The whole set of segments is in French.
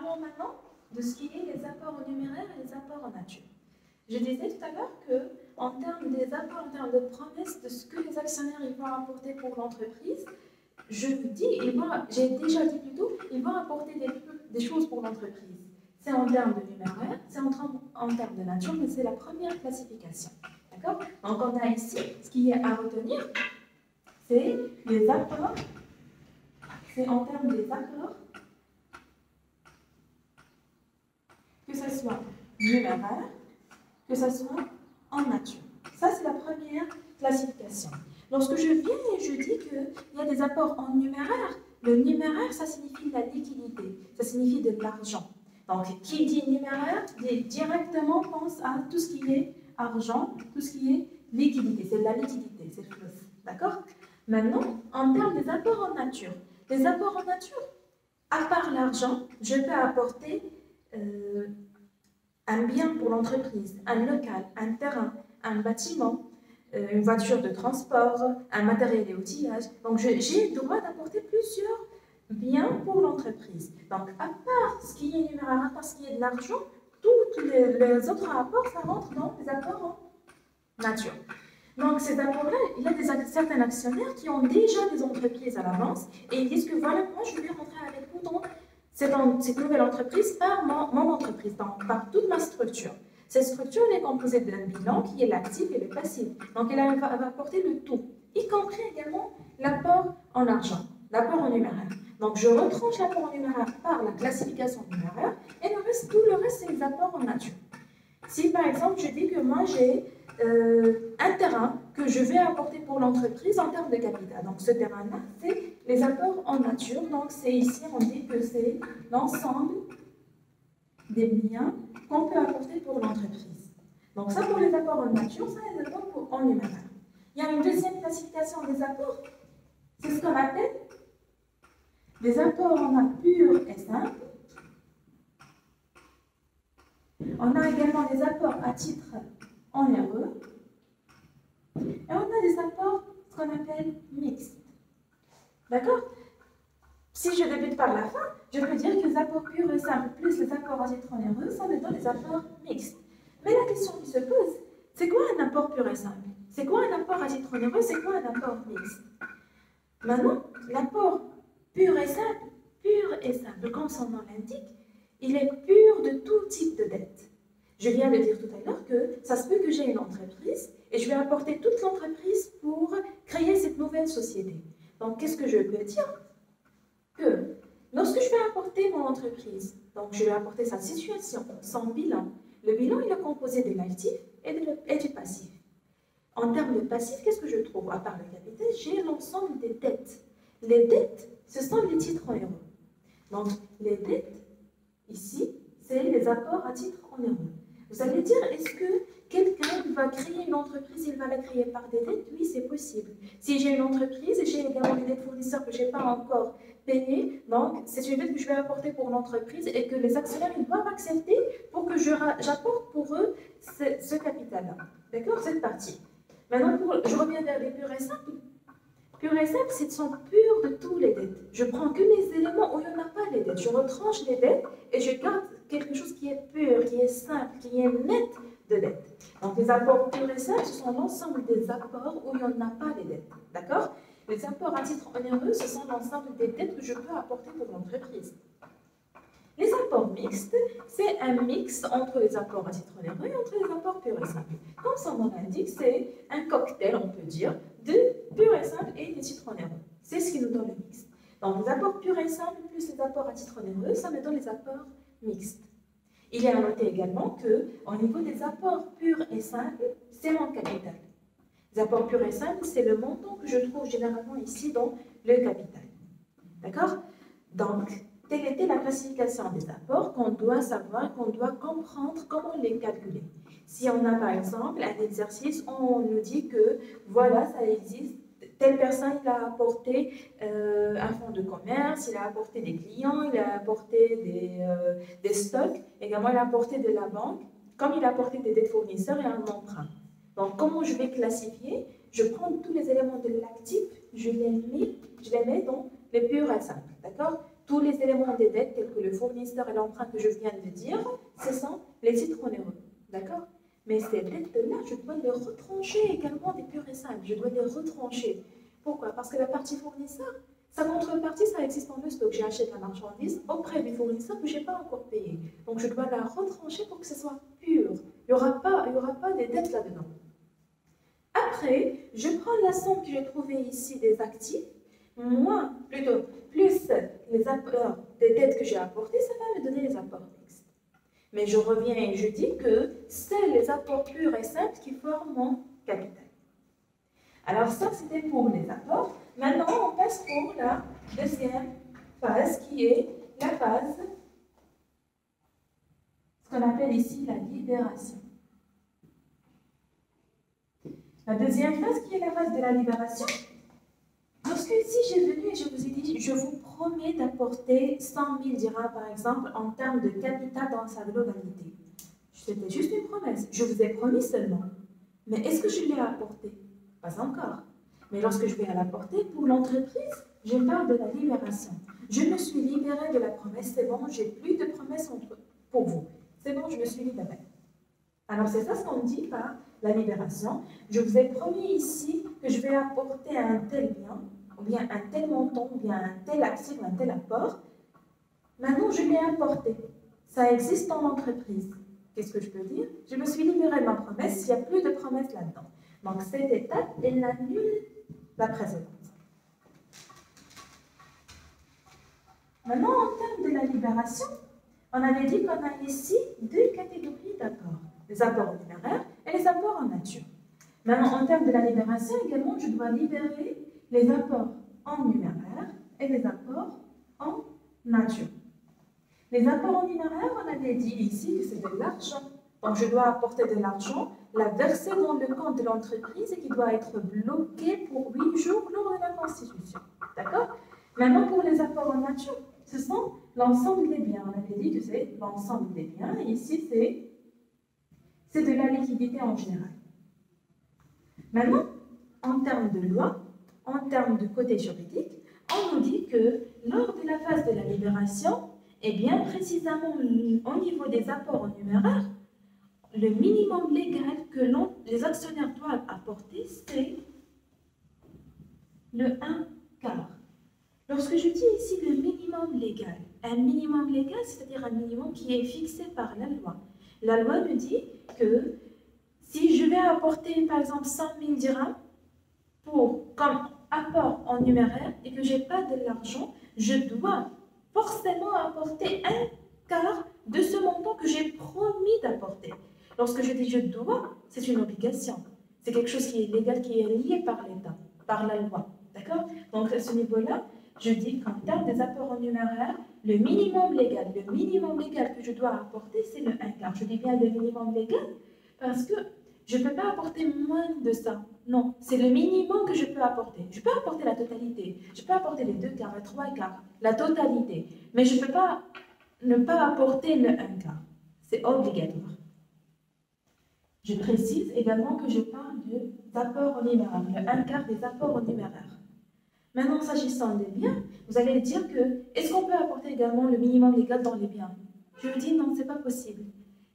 Parlons maintenant de ce qui est les apports en numéraire et les apports en nature. Je disais tout à l'heure qu'en termes des apports, en termes de promesses, de ce que les actionnaires ils vont apporter pour l'entreprise, je vous dis, j'ai déjà dit plus tôt, ils vont apporter des choses pour l'entreprise. C'est en termes de numéraire, c'est en termes de nature, mais c'est la première classification. D'accord? Donc on a ici, ce qui est à retenir, c'est les apports, c'est en termes des apports, que ce soit numéraire, que ce soit en nature. Ça, c'est la première classification. Lorsque je viens et je dis qu'il y a des apports en numéraire, le numéraire, ça signifie de la liquidité, ça signifie de l'argent. Donc, qui dit numéraire, directement pense à tout ce qui est argent, tout ce qui est liquidité. C'est de la liquidité, c'est le flux. D'accord? Maintenant, en termes des apports en nature, les apports en nature, à part l'argent, je peux apporter un bien pour l'entreprise, un local, un terrain, un bâtiment, une voiture de transport, un matériel et outillage. Donc, j'ai le droit d'apporter plusieurs biens pour l'entreprise. Donc, à part ce qui est numéraire, à part ce qui est de l'argent, tous les autres apports, ça rentre dans les apports en nature. Donc, ces apports-là, il y a certains actionnaires qui ont déjà des entreprises à l'avance et ils disent que voilà, moi, je vais rentrer avec vous dans cette nouvelle entreprise par mon entreprise, par toute ma structure. Cette structure elle est composée d'un bilan qui est l'actif et le passif. Donc, elle va apporter le tout, y compris également l'apport en argent, l'apport en numéraire. Donc, je retranche l'apport en numéraire par la classification numéraire et tout le reste, c'est les apports en nature. Si, par exemple, je dis que moi, j'ai un terrain que je vais apporter pour l'entreprise en termes de capital. Donc, ce terrain-là, c'est les apports en nature. Donc, c'est ici, on dit que c'est l'ensemble des biens qu'on peut apporter pour l'entreprise. Donc, ça, pour les apports en nature, ça, les apports en numéraire. Il y a une deuxième classification des apports. C'est ce qu'on appelle des apports en A purs et simples. On a également des apports à titre onéreux. Et on a des apports, ce qu'on appelle mixtes. D'accord? Si je débute par la fin, je peux dire que les apports purs et simples plus les apports à titre onéreux, ça me donne des apports mixtes. Mais la question qui se pose, c'est quoi un apport pur et simple? C'est quoi un apport à titre onéreux? C'est quoi un apport mixte? Maintenant, l'apport pur et simple, comme son nom l'indique, il est pur de tout type de dette. Je viens de dire tout à l'heure que ça se peut que j'ai une entreprise et je vais apporter toute l'entreprise pour créer cette nouvelle société. Donc, qu'est-ce que je peux dire? Que lorsque je vais apporter mon entreprise, donc je vais apporter sa situation, son bilan. Le bilan, il est composé de l'actif et du passif. En termes de passif, qu'est-ce que je trouve? À part le capital, j'ai l'ensemble des dettes. Les dettes, ce sont les titres onéreux. Donc, les dettes, ici, c'est les apports à titre onéreux. Vous allez dire, est-ce que quelqu'un va créer une entreprise, il va la créer par des dettes? Oui, c'est possible. Si j'ai une entreprise et j'ai également des dettes fournisseurs que je n'ai pas encore payées, donc c'est une dette que je vais apporter pour l'entreprise et que les actionnaires ils doivent accepter pour que j'apporte pour eux ce capital-là. D'accord? Cette partie. Maintenant, je reviens vers les purs et simples. Pur et simple, ce sont purs de tous les dettes. Je prends que les éléments où il n'y en a pas les dettes. Je retranche les dettes et je garde quelque chose qui est pur, qui est simple, qui est net de dettes. Donc, les apports purs et simples, ce sont l'ensemble des apports où il n'y en a pas les dettes. D'accord? Les apports à titre onéreux, ce sont l'ensemble des dettes que je peux apporter pour l'entreprise. Les apports mixtes, c'est un mix entre les apports à titre onéreux et entre les apports purs et simples. Comme son nom l'indique, c'est un cocktail, on peut dire, de pur et simple et de titres onéreux. C'est ce qui nous donne le mix. Donc, les apports purs et simples plus les apports à titre onéreux, ça me donne les apports mixtes. Il est à noter également qu'au niveau des apports purs et simples, c'est mon capital. Les apports purs et simples, c'est le montant que je trouve généralement ici dans le capital. D'accord? Donc, telle était la classification des apports qu'on doit savoir, qu'on doit comprendre comment les calculer. Si on a par exemple un exercice, on nous dit que voilà, ça existe, telle personne il a apporté un fonds de commerce, il a apporté des clients, il a apporté des stocks, également il a apporté de la banque, comme il a apporté des dettes fournisseurs et un emprunt. Donc comment je vais classifier? Je prends tous les éléments de l'actif, je les mets dans les purs et simples, d'accord? tous les éléments des dettes, tels que le fournisseur et l'emprunt que je viens de dire, ce sont les titres onéreux. D'accord? Mais ces dettes-là, je dois les retrancher également des purs et simples. Je dois les retrancher. Pourquoi? Parce que la partie fournisseur, sa contrepartie, ça existe en le stock. J'achète la marchandise auprès du fournisseur que je n'ai pas encore payé. Donc, je dois la retrancher pour que ce soit pur. Il n'y aura pas des dettes là-dedans. Après, je prends la somme que j'ai trouvée ici des actifs, plus les apports des dettes que j'ai apportées, ça va me donner les apports mixtes. Mais je reviens et je dis que c'est les apports purs et simples qui forment mon capital. Alors ça, c'était pour les apports. Maintenant, on passe pour la deuxième phase qui est la phase, ce qu'on appelle ici la libération. La deuxième phase qui est la phase de la libération. Lorsque ici j'ai venu et je vous ai dit, je vous promets d'apporter 100 000 dirhams par exemple en termes de capital dans sa globalité. C'était juste une promesse. Je vous ai promis seulement. Mais est-ce que je l'ai apporté? Pas encore. Mais lorsque je vais l'apporter pour l'entreprise, je parle de la libération. Je me suis libérée de la promesse. C'est bon, j'ai plus de promesses pour vous. C'est bon, je me suis libérée. Alors c'est ça ce qu'on dit par la libération. Je vous ai promis ici que je vais apporter un tel bien, ou bien un tel montant, ou bien un tel actif, un tel apport. Maintenant, je l'ai apporté. Ça existe dans l'entreprise. Qu'est-ce que je peux dire? Je me suis libérée de ma promesse, il n'y a plus de promesse là-dedans. Donc cette étape, elle annule la précédente. Maintenant, en termes de la libération, on avait dit qu'on a ici deux catégories d'apports. Les apports en numéraire et les apports en nature. Maintenant, en termes de la libération, également, je dois libérer les apports en numéraire et les apports en nature. Les apports en numéraire, on avait dit ici que c'est de l'argent. Donc, je dois apporter de l'argent, la verser dans le compte de l'entreprise et qui doit être bloqué pour 8 jours lors de la constitution. D'accord? Maintenant, pour les apports en nature, ce sont l'ensemble des biens. On avait dit que c'est l'ensemble des biens et ici, c'est de la liquidité en général. Maintenant, en termes de loi, en termes de côté juridique, on nous dit que lors de la phase de la libération, et bien précisément au niveau des apports en numéraire, le minimum légal que les actionnaires doivent apporter, c'est le 1/4. Lorsque je dis ici le minimum légal, un minimum légal, c'est-à-dire un minimum qui est fixé par la loi. La loi me dit que si je vais apporter par exemple 100 000 dirhams comme apport en numéraire et que je n'ai pas de l'argent, je dois forcément apporter 1/4 de ce montant que j'ai promis d'apporter. Lorsque je dis je dois, c'est une obligation. C'est quelque chose qui est légal, qui est lié par l'État, par la loi. D'accord? Donc à ce niveau-là, je dis qu'en termes des apports en numéraire, le minimum légal que je dois apporter, c'est le 1/4. Je dis bien le minimum légal parce que je ne peux pas apporter moins de ça. Non, c'est le minimum que je peux apporter. Je peux apporter la totalité. Je peux apporter les 2/4, les 3/4, la totalité. Mais je ne peux pas ne pas apporter le 1/4. C'est obligatoire. Je précise également que je parle des apports en numéraire, le 1/4 des apports en numéraire. Maintenant, s'agissant des biens, vous allez dire que, est-ce qu'on peut apporter également le minimum légal dans les biens? Je vous dis non, ce n'est pas possible.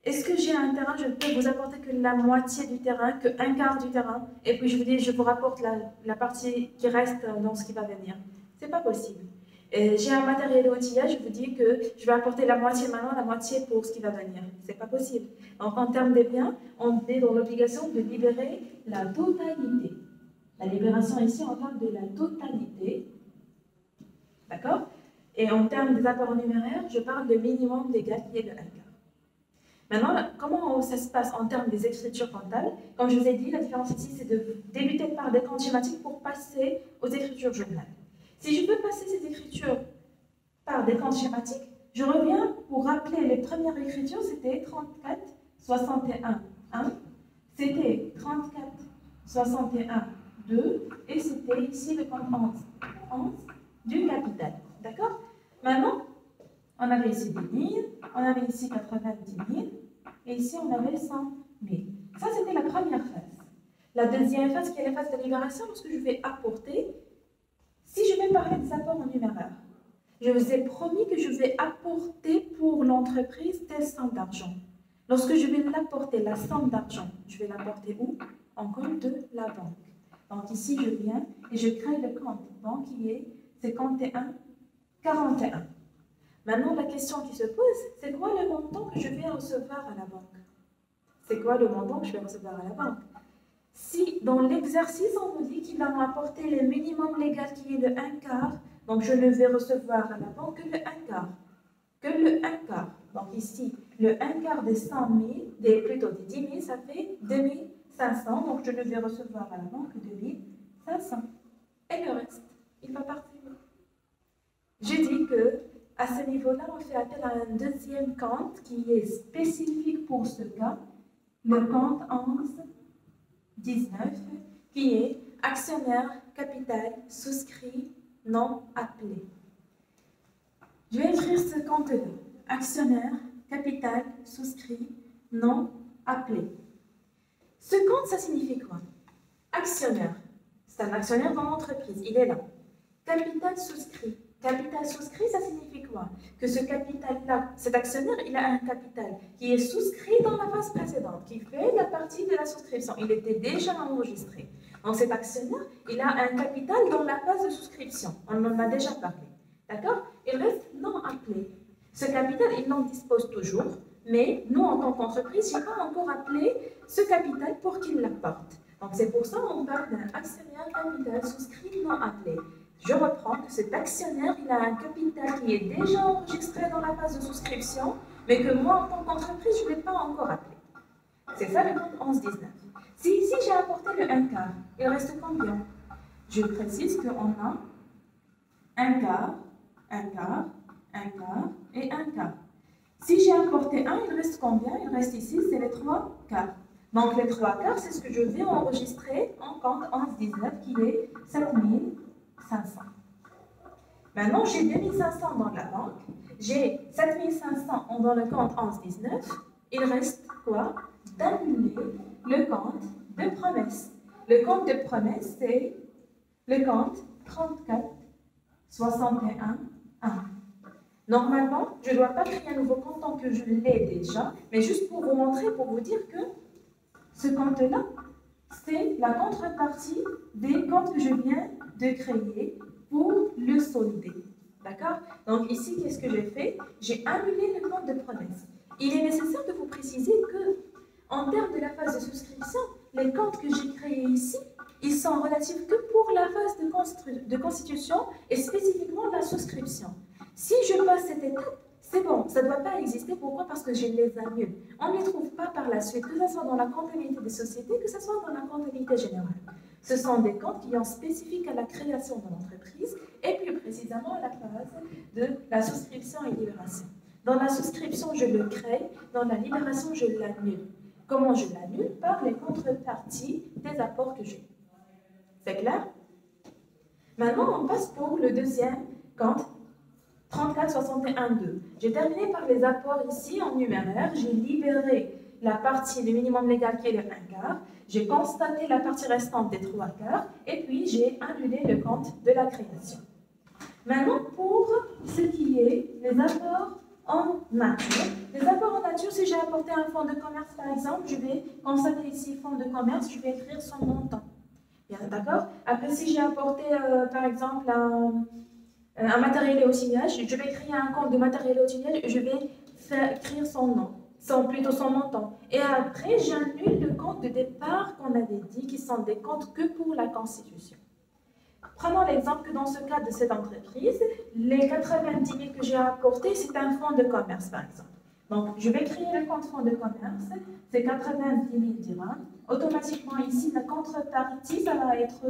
Est-ce que j'ai un terrain, je peux vous apporter que la moitié du terrain, que 1/4 du terrain, et puis je vous dis, je vous rapporte la partie qui reste dans ce qui va venir? Ce n'est pas possible. J'ai un matériel d'outillage, je vous dis que je vais apporter la moitié maintenant, la moitié pour ce qui va venir. Ce n'est pas possible. Donc en termes des biens, on est dans l'obligation de libérer la totalité. La libération ici, on parle de la totalité. D'accord? Et en termes des apports numéraires, je parle de minimum légal qui est de 1/4. Maintenant, comment ça se passe en termes des écritures comptables? Comme je vous ai dit, la différence ici, c'est de débuter par des comptes schématiques pour passer aux écritures journales. Si je veux passer ces écritures par des comptes schématiques, je reviens pour rappeler les premières écritures, c'était 34, 61, 1. C'était 34, 61, 2. Et c'était ici le compte 11 du capital. D'accord? Maintenant, on avait ici 10 000, on avait ici 90 000, et ici on avait 100 000. Ça, c'était la première phase. La deuxième phase, qui est la phase de libération, lorsque je vais apporter, si je vais parler des apports en numéraire, Je vous ai promis que je vais apporter pour l'entreprise telle somme d'argent. Lorsque je vais l'apporter, la somme d'argent, je vais l'apporter où? En compte de la banque. Donc ici, je viens et je crée le compte banque qui est 51,41. Maintenant, la question qui se pose, c'est quoi le montant que je vais recevoir à la banque? C'est quoi le montant que je vais recevoir à la banque? Si dans l'exercice, on me dit qu'il va m'apporter le minimum légal qui est le 1/4, donc je ne vais recevoir à la banque que le 1/4. Que le 1/4. Donc ici, le 1/4 des 100 000, plutôt des 10 000, ça fait 2500. Donc je ne vais recevoir à la banque que 2500. Et le reste, il va partir. J'ai dit que à ce niveau-là, on fait appel à un deuxième compte qui est spécifique pour ce cas, le compte 11-19, qui est actionnaire capital souscrit non appelé. Je vais écrire ce compte-là, actionnaire capital souscrit non appelé. Ce compte, ça signifie quoi? Actionnaire, c'est un actionnaire dans l'entreprise, il est là. Capital souscrit. Capital souscrit, ça signifie quoi? Que ce capital-là, cet actionnaire, il a un capital qui est souscrit dans la phase précédente, qui fait la partie de la souscription. Il était déjà enregistré. Donc cet actionnaire, il a un capital dans la phase de souscription. On en a déjà parlé. D'accord? Il reste non appelé. Ce capital, il en dispose toujours, mais nous, en tant qu'entreprise, je n'ai pas encore appelé ce capital pour qu'il l'apporte. Donc c'est pour ça qu'on parle d'un actionnaire capital souscrit non appelé. Je reprends que cet actionnaire, il a un capital qui est déjà enregistré dans la phase de souscription, mais que moi, en tant qu'entreprise, je ne l'ai pas encore appelé. C'est ça le compte 11-19. Si ici, j'ai apporté le 1/4, il reste combien? Je précise qu'on a 1/4, 1/4, 1/4 et 1/4. Si j'ai apporté 1, il reste combien? Il reste ici, c'est les 3/4. Donc les 3/4, c'est ce que je vais enregistrer en compte 11-19 qui est 7500. Maintenant, j'ai 2500 dans la banque, j'ai 7500 dans le compte 11-19. Il reste quoi? D'annuler le compte de promesse. Le compte de promesse, c'est le compte 34,61,1. Normalement, je ne dois pas créer un nouveau compte tant que je l'ai déjà, mais juste pour vous montrer, pour vous dire que ce compte-là, c'est la contrepartie des comptes que je viens de créer pour le solder. D'accord? Donc ici, qu'est-ce que j'ai fait? J'ai annulé le compte de promesse. Il est nécessaire de vous préciser que, en termes de la phase de souscription, les comptes que j'ai créés ici, ils sont relatifs que pour la phase de constitution et spécifiquement la souscription. Si je passe cette étape, c'est bon, ça ne doit pas exister. Pourquoi? Parce que je les annule. On ne les trouve pas par la suite, que ce soit dans la comptabilité des sociétés, que ce soit dans la comptabilité générale. Ce sont des comptes qui sont spécifiques à la création de l'entreprise et plus précisément à la phase de la souscription et libération. Dans la souscription, je le crée. Dans la libération, je l'annule. Comment je l'annule? Par les contreparties des apports que j'ai. C'est clair? Maintenant, on passe pour le deuxième compte, 34,61,2. J'ai terminé par les apports ici en numéraire. J'ai libéré la partie du minimum légal qui est le 1/4. J'ai constaté la partie restante des 3/4. Et puis, j'ai annulé le compte de la création. Maintenant, pour ce qui est les apports en nature. Les apports en nature, si j'ai apporté un fonds de commerce, par exemple, je vais constater ici fonds de commerce, je vais écrire son montant. Bien, d'accord? Après, si j'ai apporté, par exemple, un matériel et outillage, je vais créer un compte de matériel et outillage et je vais écrire son nom, plutôt son montant. Et après, j'annule le compte de départ qu'on avait dit, qui sont des comptes que pour la constitution. Prenons l'exemple que dans ce cas de cette entreprise, les 90 000 que j'ai apportés, c'est un fonds de commerce, par exemple. Donc, je vais créer le compte fonds de commerce, c'est 90 000 dirhams. Automatiquement, ici, la contrepartie, ça va être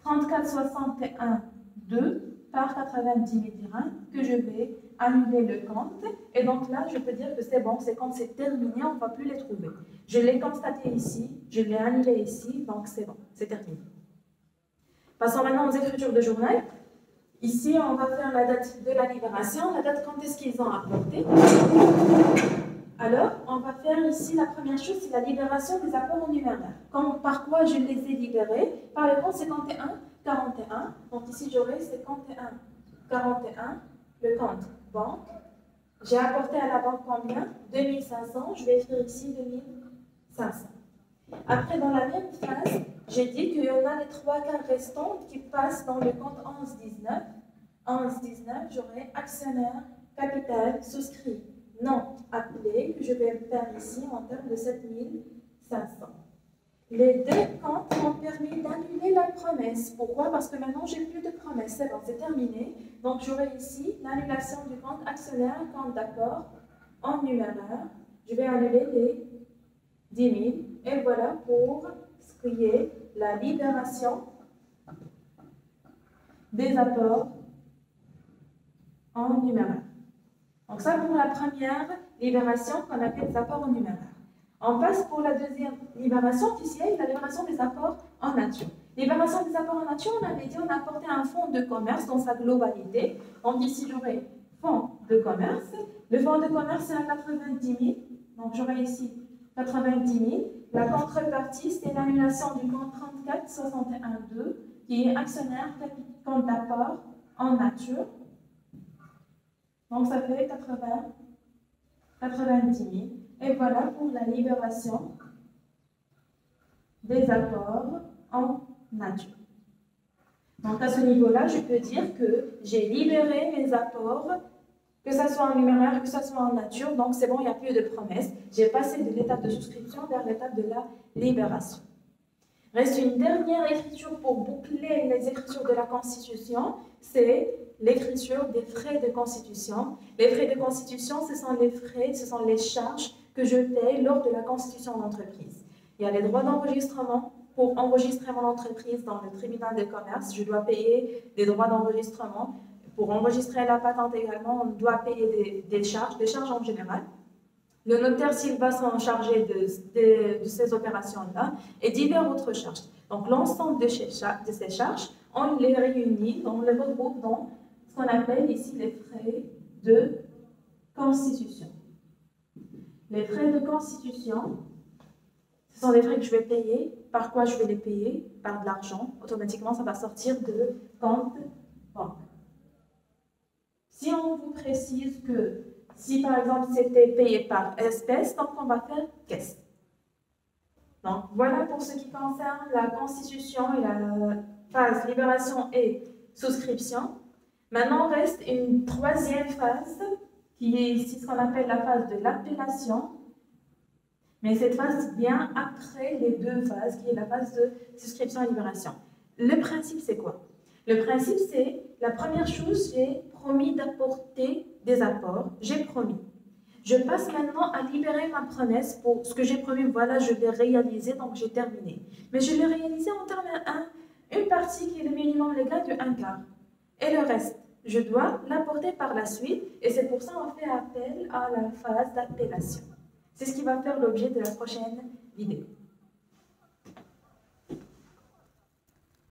34,61,2 par 90 000 dirhams que je vais annuler le compte. Et donc là, je peux dire que c'est bon, ces comptes, c'est terminé, on ne va plus les trouver. Je l'ai constaté ici, je l'ai annulé ici, donc c'est bon, c'est terminé. Passons maintenant aux écritures de journal. Ici, on va faire la date de la libération, la date quand est-ce qu'ils ont apporté. Alors, on va faire ici, la première chose, c'est la libération des apports en numéraire. Par quoi je les ai libérés? Par le compte 51,41. Donc ici, j'aurai 51,41 le compte banque. J'ai apporté à la banque combien? 2500. Je vais écrire ici 2500. Après, dans la même phrase, j'ai dit qu'il y en a les 3 cas restants qui passent dans le compte 1119. 1119, j'aurai actionnaire, capital, souscrit, non appelé, que je vais faire ici en termes de 7500. Les deux comptes m'ont permis d'annuler la promesse. Pourquoi? Parce que maintenant, j'ai plus de promesse. C'est bon, c'est terminé. Donc, j'aurai ici l'annulation du compte actionnaire, compte d'apport en numéraire. Je vais annuler les 10 000. Et voilà pour ce qui est la libération des apports en numéraire. Donc, ça pour la première libération qu'on appelle des apports en numéraire. On passe pour la deuxième libération qui est la libération des apports en nature. Libération des apports en nature, on avait dit on a apporté un fonds de commerce dans sa globalité. Donc ici, j'aurai fonds de commerce. Le fonds de commerce, c'est à 90 000. Donc j'aurai ici 90 000. La contrepartie, c'est l'annulation du compte 34 61 2 qui est actionnaire compte d'apport en nature. Donc ça fait 90 000. Et voilà pour la libération des apports en nature. Donc à ce niveau-là, je peux dire que j'ai libéré mes apports, que ce soit en numéraire, que ce soit en nature. Donc c'est bon, il n'y a plus de promesses. J'ai passé de l'étape de souscription vers l'étape de la libération. Reste une dernière écriture pour boucler les écritures de la Constitution, c'est l'écriture des frais de constitution. Les frais de constitution, ce sont les frais, ce sont les charges que je paye lors de la constitution d'entreprise. Il y a les droits d'enregistrement. Pour enregistrer mon entreprise dans le tribunal de commerce, je dois payer des droits d'enregistrement. Pour enregistrer la patente également, on doit payer des charges en général. Le notaire, s'il va s'en charger de ces opérations-là, et diverses autres charges. Donc, l'ensemble de ces charges, on les réunit, on les regroupe dans ce qu'on appelle ici les frais de constitution. Les frais de constitution, ce sont des frais que je vais payer. Par quoi je vais les payer? Par de l'argent. Automatiquement, ça va sortir de compte banque. Si on vous précise que si par exemple c'était payé par espèce, donc on va faire caisse. Donc voilà pour ce qui concerne la constitution et la phase libération et souscription. Maintenant reste une troisième phase qui est ici ce qu'on appelle la phase de l'appellation. Mais cette phase vient après les deux phases qui est la phase de souscription et libération. Le principe c'est quoi? Le principe c'est la première chose, j'ai promis d'apporter des apports, j'ai promis. Je passe maintenant à libérer ma promesse pour ce que j'ai promis, voilà, je l'ai réalisé, donc j'ai terminé. Mais je l'ai réalisé en termes 1, une partie qui est le minimum légal de 1/4. Et le reste, je dois l'apporter par la suite, et c'est pour ça qu'on fait appel à la phase d'appellation. C'est ce qui va faire l'objet de la prochaine vidéo.